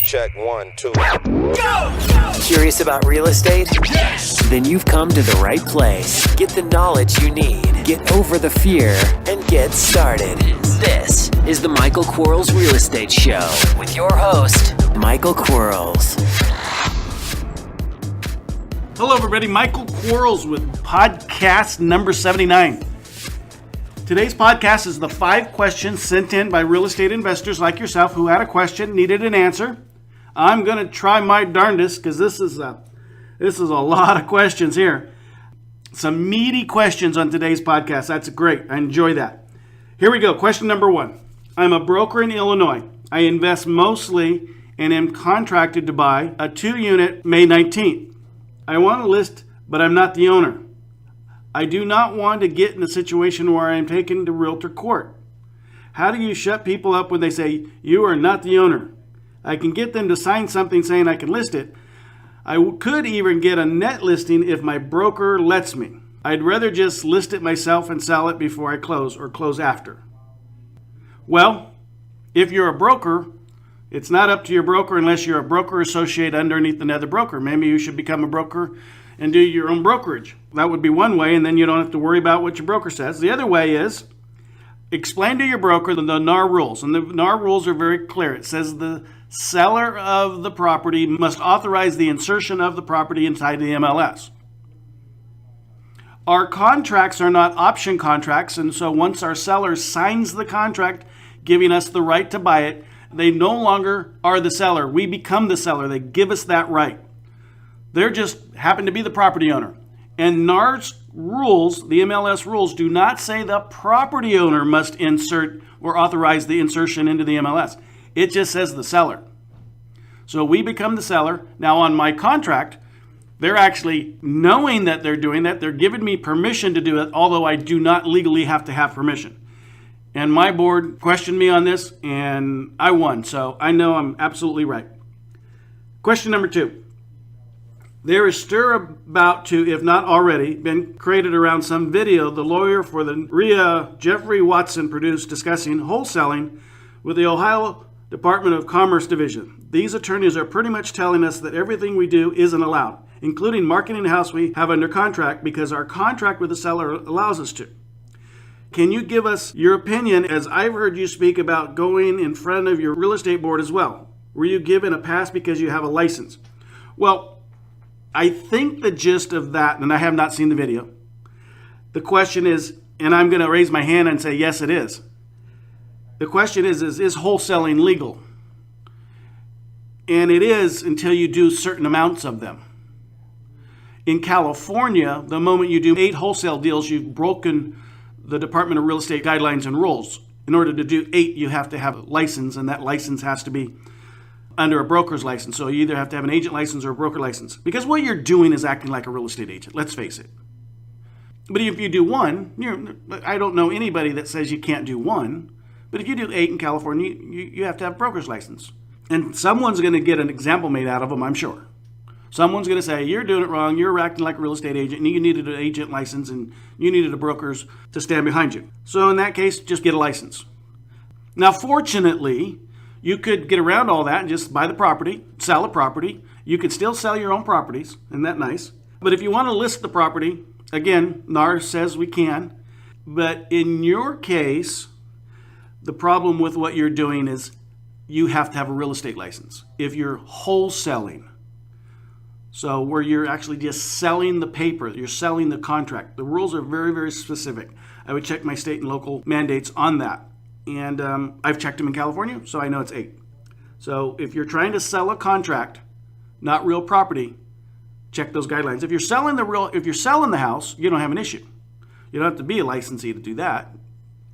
Check 1, 2. Go! Curious about real estate? Yes! Then you've come to the right place. Get the knowledge you need. Get over the fear and get started. This is the Michael Quarles Real Estate Show with your host, Michael Quarles. Hello, everybody. Michael Quarles with podcast number 79. Today's podcast is the 5 questions sent in by real estate investors like yourself who had a question, needed an answer. I'm going to try my darndest because this is a lot of questions here. Some meaty questions on today's podcast. That's great. I enjoy that. Here we go. Question number 1. I'm a broker in Illinois. I invest mostly and am contracted to buy a 2-unit May 19th. I want to list, but I'm not the owner. I do not want to get in a situation where I am taken to realtor court. How do you shut people up when they say, you are not the owner? I can get them to sign something saying I can list it. I could even get a net listing if my broker lets me. I'd rather just list it myself and sell it before I close or close after. Well, if you're a broker, it's not up to your broker unless you're a broker associate underneath another broker. Maybe you should become a broker and do your own brokerage. That would be one way, and then you don't have to worry about what your broker says. The other way is explain to your broker the NAR rules. And the NAR rules are very clear. It says the seller of the property must authorize the insertion of the property inside the MLS. Our contracts are not option contracts, and so once our seller signs the contract giving us the right to buy it, they no longer are the seller. We become the seller. They give us that right. They're just happen to be the property owner. And NAR's rules, the MLS rules, do not say the property owner must insert or authorize the insertion into the MLS. It just says the seller. So we become the seller. Now on my contract, they're actually knowing that they're doing that. They're giving me permission to do it, although I do not legally have to have permission. And my board questioned me on this, and I won. So I know I'm absolutely right. Question number 2. There is stir about to, if not already, been created around some video the lawyer for the RIA, Jeffrey Watson, produced discussing wholesaling with the Ohio Department of Commerce Division. These attorneys are pretty much telling us that everything we do isn't allowed, including marketing the house we have under contract because our contract with the seller allows us to. Can you give us your opinion, as I've heard you speak about going in front of your real estate board as well? Were you given a pass because you have a license? Well, I think the gist of that, and I have not seen the video, the question is, and I'm going to raise my hand and say, yes, it is. The question is wholesaling legal? And it is until you do certain amounts of them. In California, the moment you do 8 wholesale deals, you've broken the Department of Real Estate guidelines and rules. In order to do 8, you have to have a license, and that license has to be under a broker's license. So you either have to have an agent license or a broker license. Because what you're doing is acting like a real estate agent, let's face it. But if you do 1, I don't know anybody that says you can't do 1. But if you do 8 in California, you have to have a broker's license. And someone's going to get an example made out of them, I'm sure. Someone's going to say, you're doing it wrong, you're acting like a real estate agent, and you needed an agent license, and you needed a broker's to stand behind you. So in that case, just get a license. Now, fortunately, you could get around all that and just buy the property, sell a property. You could still sell your own properties. Isn't that nice? But if you want to list the property, again, NAR says we can. But in your case, the problem with what you're doing is you have to have a real estate license if you're wholesaling. So where you're actually just selling the paper, you're selling the contract. The rules are very, very specific. I would check my state and local mandates on that. And I've checked them in California, so I know it's 8. So if you're trying to sell a contract, not real property, check those guidelines. If you're selling the house, you don't have an issue. You don't have to be a licensee to do that.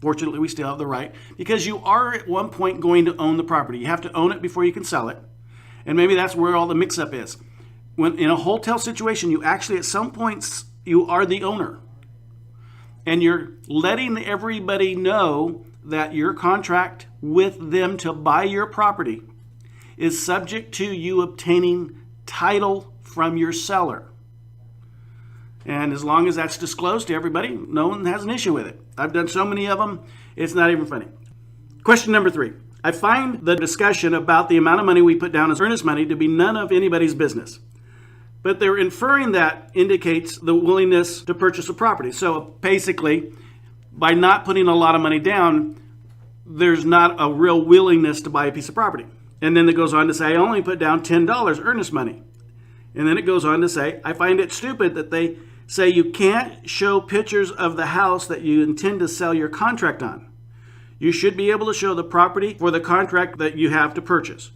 Fortunately, we still have the right because you are at one point going to own the property. You have to own it before you can sell it. And maybe that's where all the mix-up is. When in a hotel situation, you actually at some points, you are the owner. And you're letting everybody know that your contract with them to buy your property is subject to you obtaining title from your seller. And as long as that's disclosed to everybody, no one has an issue with it. I've done so many of them, it's not even funny. Question number 3. I find the discussion about the amount of money we put down as earnest money to be none of anybody's business. But they're inferring that indicates the willingness to purchase a property. So basically, by not putting a lot of money down, there's not a real willingness to buy a piece of property. And then it goes on to say, I only put down $10 earnest money. And then it goes on to say, I find it stupid that they say you can't show pictures of the house that you intend to sell your contract on. You should be able to show the property for the contract that you have to purchase.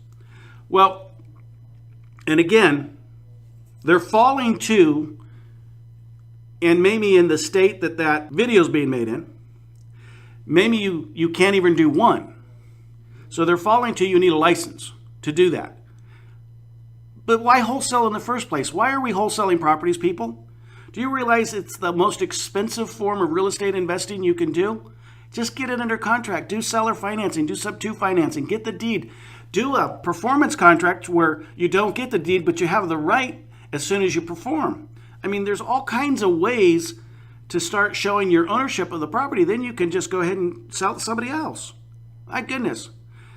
Well, and again, they're falling to, and maybe in the state that that video is being made in, maybe you can't even do one. So they're falling to you need a license to do that. But why wholesale in the first place? Why are we wholesaling properties, people? Do you realize it's the most expensive form of real estate investing you can do? Just get it under contract. Do seller financing. Do sub-2 financing. Get the deed. Do a performance contract where you don't get the deed, but you have the right as soon as you perform. I mean, there's all kinds of ways to start showing your ownership of the property. Then you can just go ahead and sell it to somebody else. My goodness.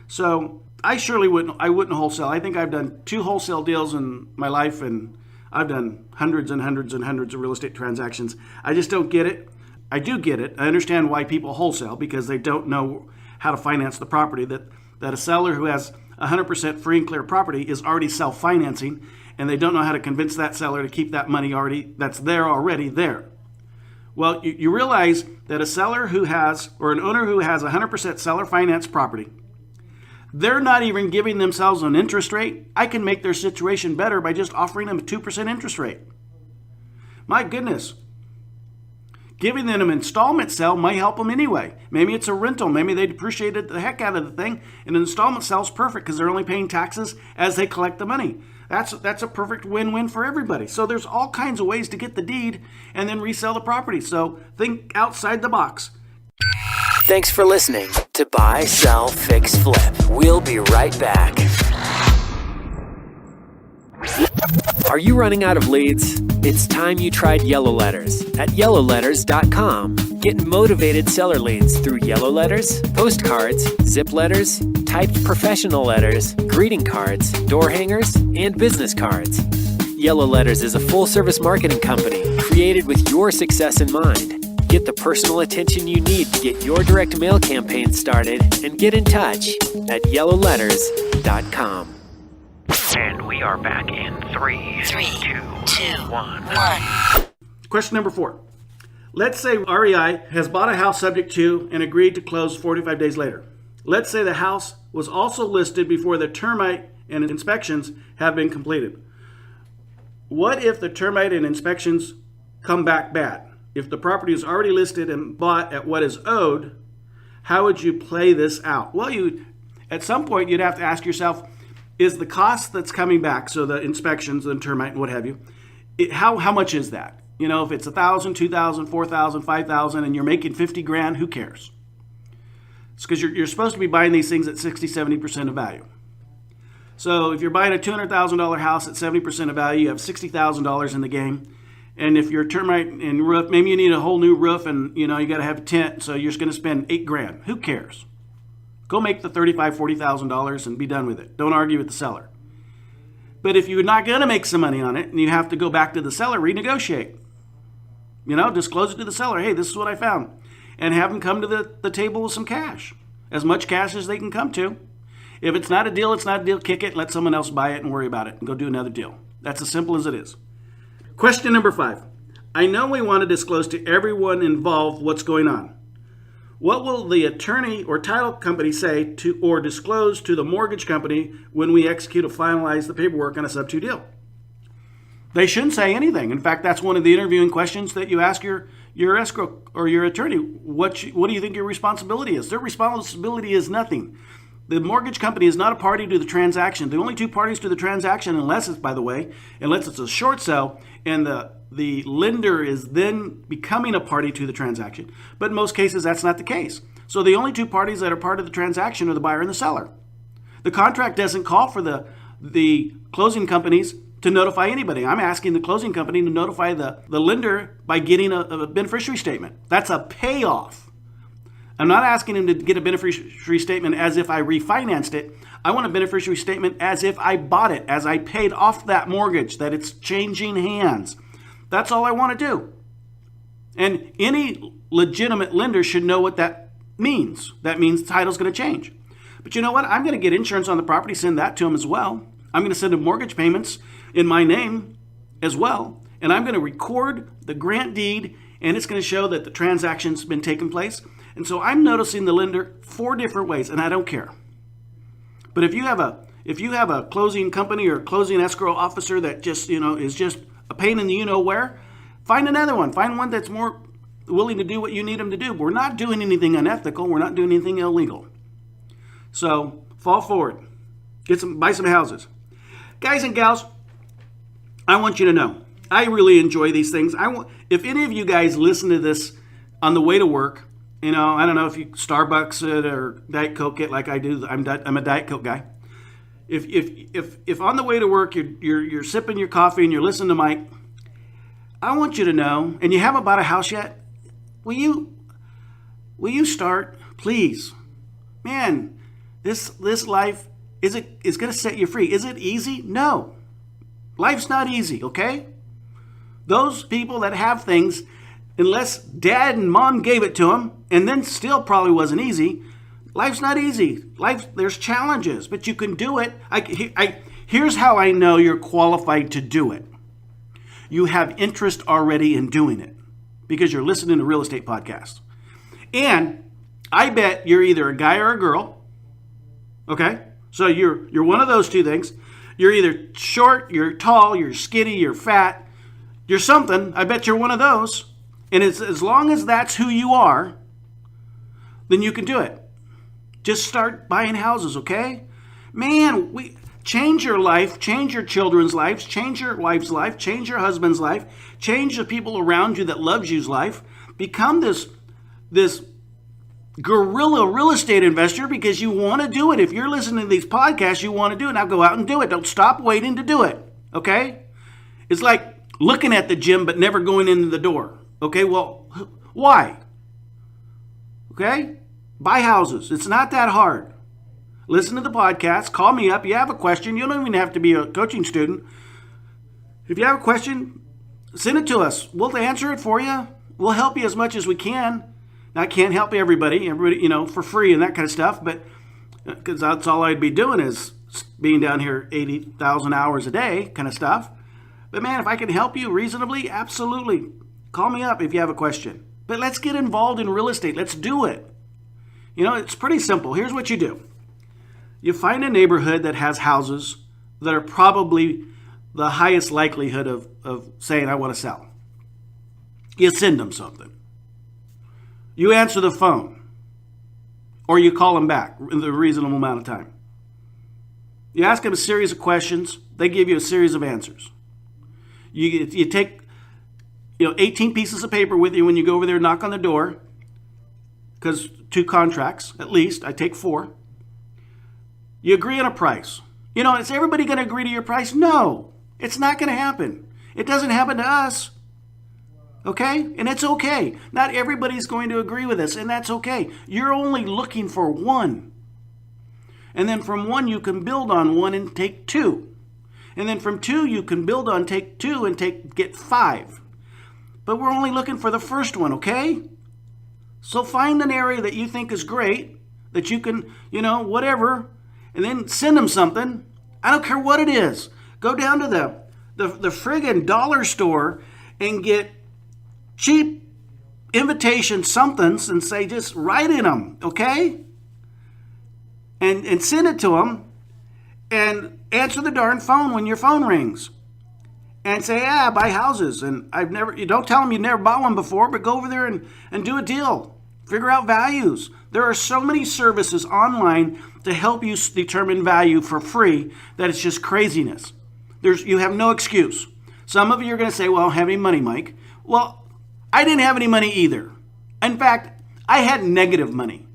So I surely wouldn't wholesale. I think I've done 2 wholesale deals in my life, and I've done hundreds and hundreds and hundreds of real estate transactions. I just don't get it. I do get it. I understand why people wholesale, because they don't know how to finance the property. That a seller who has 100% free and clear property is already self-financing, and they don't know how to convince that seller to keep that money that's already there. Well, you realize that a seller who has, or an owner who has 100% seller finance property, they're not even giving themselves an interest rate. I can make their situation better by just offering them a 2% interest rate. My goodness. Giving them an installment sale might help them anyway. Maybe it's a rental. Maybe they depreciated the heck out of the thing. And an installment sale is perfect because they're only paying taxes as they collect the money. That's a perfect win-win for everybody. So there's all kinds of ways to get the deed and then resell the property. So think outside the box. Thanks for listening to Buy, Sell, Fix, Flip. We'll be right back. Are you running out of leads? It's time you tried Yellow Letters at yellowletters.com. Get motivated seller leads through yellow letters, postcards, zip letters, typed professional letters, greeting cards, door hangers, and business cards. Yellow Letters is a full-service marketing company created with your success in mind. Get the personal attention you need to get your direct mail campaign started and get in touch at yellowletters.com. And we are back in 3, 2, 1. Question number 4. Let's say REI has bought a house subject to and agreed to close 45 days later. Let's say the house was also listed before the termite and inspections have been completed. What if the termite and inspections come back bad? If the property is already listed and bought at what is owed, how would you play this out? Well, at some point you'd have to ask yourself, is the cost that's coming back, so the inspections and termite and what have you, how much is that? You know, if it's $1,000, $2,000, $4,000, $5,000 and you're making $50,000, who cares? It's because you're supposed to be buying these things at 60-70% of value. So if you're buying a $200,000 house at 70% of value, you have $60,000 in the game. And if you're termite and roof, maybe you need a whole new roof and you got to have a tent, so you're just going to spend $8,000. Who cares? Go make the $35,000, $40,000 and be done with it. Don't argue with the seller. But if you're not going to make some money on it and you have to go back to the seller, renegotiate. Disclose it to the seller. Hey, this is what I found. And have them come to the table with some cash. As much cash as they can come to. If it's not a deal, it's not a deal. Kick it, let someone else buy it and worry about it and go do another deal. That's as simple as it is. Question number 5. I know we want to disclose to everyone involved what's going on. What will the attorney or title company say to or disclose to the mortgage company when we execute or finalize the paperwork on a sub-2 deal? They shouldn't say anything. In fact, that's one of the interviewing questions that you ask your escrow or your attorney. What do you think your responsibility is? Their responsibility is nothing. The mortgage company is not a party to the transaction. The only two parties to the transaction, unless it's a short sale and the lender is then becoming a party to the transaction. But in most cases, that's not the case. So the only two parties that are part of the transaction are the buyer and the seller. The contract doesn't call for the closing companies to notify anybody. I'm asking the closing company to notify the lender by getting a beneficiary statement. That's a payoff. I'm not asking him to get a beneficiary statement as if I refinanced it. I want a beneficiary statement as if I bought it, as I paid off that mortgage, that it's changing hands. That's all I want to do. And any legitimate lender should know what that means. That means title's going to change. But you know what? I'm going to get insurance on the property, send that to him as well. I'm going to send him mortgage payments in my name as well. And I'm going to record the grant deed, and it's going to show that the transaction's been taking place. And so I'm noticing the lender 4 different ways, and I don't care. But if you have a closing company or closing escrow officer that just, is just a pain in the you-know-where, find another one. Find one that's more willing to do what you need them to do. We're not doing anything unethical. We're not doing anything illegal. So fall forward. Buy some houses. Guys and gals, I want you to know, I really enjoy these things. If any of you guys listen to this on the way to work, I don't know if you Starbucks it or Diet Coke it like I do. I'm a Diet Coke guy. If on the way to work you're sipping your coffee and you're listening to Mike, I want you to know, and you haven't bought a house yet, will you start, please? Man, this life is going to set you free. Is it easy? No. Life's not easy, okay? Those people that have things, unless dad and mom gave it to them, and then still probably wasn't easy, life's not easy. There's challenges, but you can do it. Here's how I know you're qualified to do it. You have interest already in doing it because you're listening to real estate podcasts. And I bet you're either a guy or a girl, okay? So you're one of those 2 things. You're either short, you're tall, you're skinny, you're fat, you're something. I bet you're one of those. And as long as that's who you are, then you can do it. Just start buying houses, okay? Man, change your life, change your children's lives, change your wife's life, change your husband's life, change the people around you that loves you's life. Become this guerrilla real estate investor because you want to do it. If you're listening to these podcasts, you want to do it. Now go out and do it. Don't stop waiting to do it, okay? It's like looking at the gym but never going into the door. Okay, well, why? Okay? Buy houses. It's not that hard. Listen to the podcast. Call me up. You have a question. You don't even have to be a coaching student. If you have a question, send it to us. We'll answer it for you. We'll help you as much as we can. Now, I can't help everybody, for free and that kind of stuff, but because that's all I'd be doing is being down here 80,000 hours a day kind of stuff. But man, if I can help you reasonably, absolutely. Call me up if you have a question. But let's get involved in real estate. Let's do it. It's pretty simple. Here's what you do. You find a neighborhood that has houses that are probably the highest likelihood of saying, I want to sell. You send them something. You answer the phone. Or you call them back in a reasonable amount of time. You ask them a series of questions. They give you a series of answers. You take 18 pieces of paper with you when you go over there and knock on the door, because 2 contracts, at least. I take 4. You agree on a price. Is everybody going to agree to your price? No, it's not going to happen. It doesn't happen to us. Okay? And it's okay. Not everybody's going to agree with us, and that's okay. You're only looking for one. And then from one, you can build on one and take 2. And then from 2, you can build on, take 2 and get 5. But we're only looking for the first one, okay? So find an area that you think is great, that you can, whatever, and then send them something. I don't care what it is. Go down to the friggin' dollar store and get cheap invitation somethings and say, just write in them, okay? And send it to them and answer the darn phone when your phone rings. And say, buy houses. And you don't tell them you've never bought one before, but go over there and do a deal. Figure out values. There are so many services online to help you determine value for free that it's just craziness. You have no excuse. Some of you are going to say, well, I don't have any money, Mike. Well, I didn't have any money either. In fact, I had negative money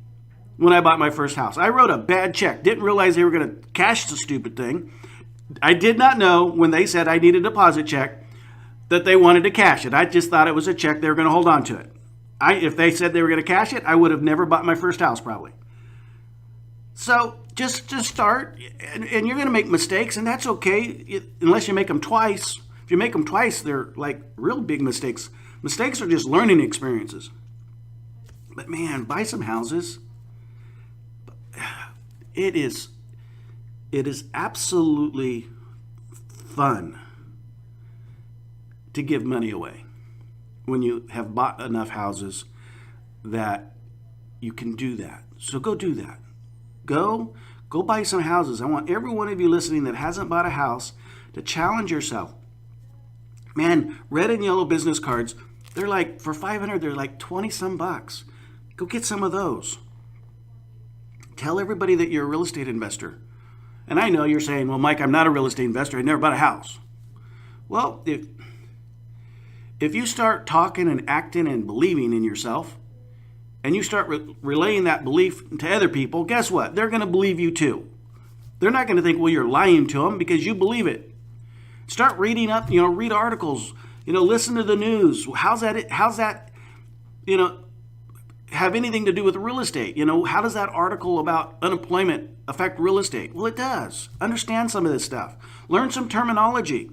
when I bought my first house. I wrote a bad check. Didn't realize they were going to cash the stupid thing. I did not know when they said I needed a deposit check that they wanted to cash it. I just thought it was a check they were going to hold on to it. If they said they were going to cash it, I would have never bought my first house probably. So just start, and you're going to make mistakes, and that's okay, unless you make them twice. If you make them twice, they're like real big mistakes. Mistakes are just learning experiences. But man, buy some houses. It is absolutely fun to give money away when you have bought enough houses that you can do that. So go do that. Go buy some houses. I want every one of you listening that hasn't bought a house to challenge yourself. Man, red and yellow business cards, they're like, for $500, they're like 20 some bucks. Go get some of those. Tell everybody that you're a real estate investor. And I know you're saying, well, Mike, I'm not a real estate investor. I never bought a house. Well, if you start talking and acting and believing in yourself, and you start relaying that belief to other people, guess what? They're going to believe you too. They're not going to think, well, you're lying to them, because you believe it. Start reading up, read articles, listen to the news. How's that, have anything to do with real estate? How does that article about unemployment affect real estate? Well, it does. Understand some of this stuff. Learn some terminology,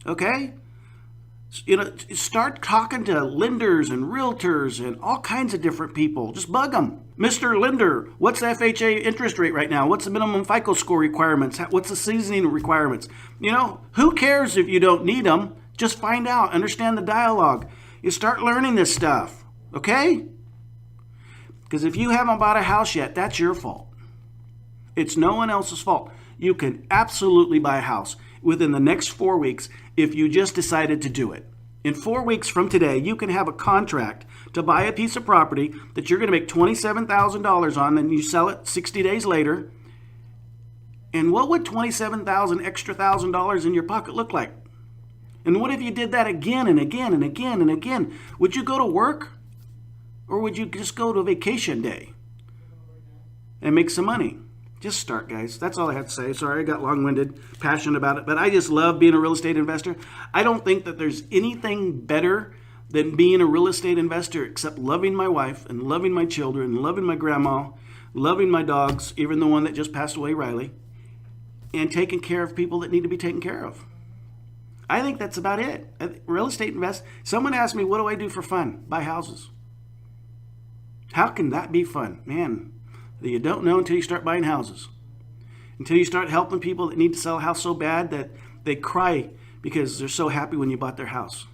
okay? Start talking to lenders and realtors and all kinds of different people. Just bug them. Mr. Lender, what's the FHA interest rate right now? What's the minimum FICO score requirements? What's the seasoning requirements? Who cares if you don't need them? Just find out. Understand the dialogue. You start learning this stuff, okay? Because if you haven't bought a house yet, that's your fault. It's no one else's fault. You can absolutely buy a house within the next 4 weeks if you just decided to do it. In 4 weeks from today, you can have a contract to buy a piece of property that you're going to make $27,000 on, and you sell it 60 days later. And what would $27,000 extra $1,000 in your pocket look like? And what if you did that again and again and again and again? Would you go to work? Or would you just go to a vacation day and make some money? Just start, guys. That's all I have to say. Sorry, I got long-winded, passionate about it, but I just love being a real estate investor. I don't think that there's anything better than being a real estate investor except loving my wife and loving my children, loving my grandma, loving my dogs, even the one that just passed away, Riley, and taking care of people that need to be taken care of. I think that's about it. Real estate invest. Someone asked me, what do I do for fun? Buy houses. How can that be fun? Man, you don't know until you start buying houses. Until you start helping people that need to sell a house so bad that they cry because they're so happy when you bought their house.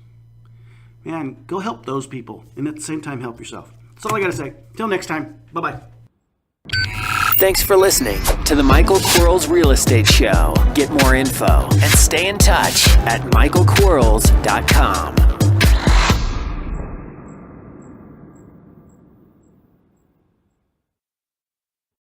Man, go help those people and at the same time help yourself. That's all I got to say. Till next time. Bye-bye. Thanks for listening to the Michael Quarles Real Estate Show. Get more info and stay in touch at michaelquarles.com.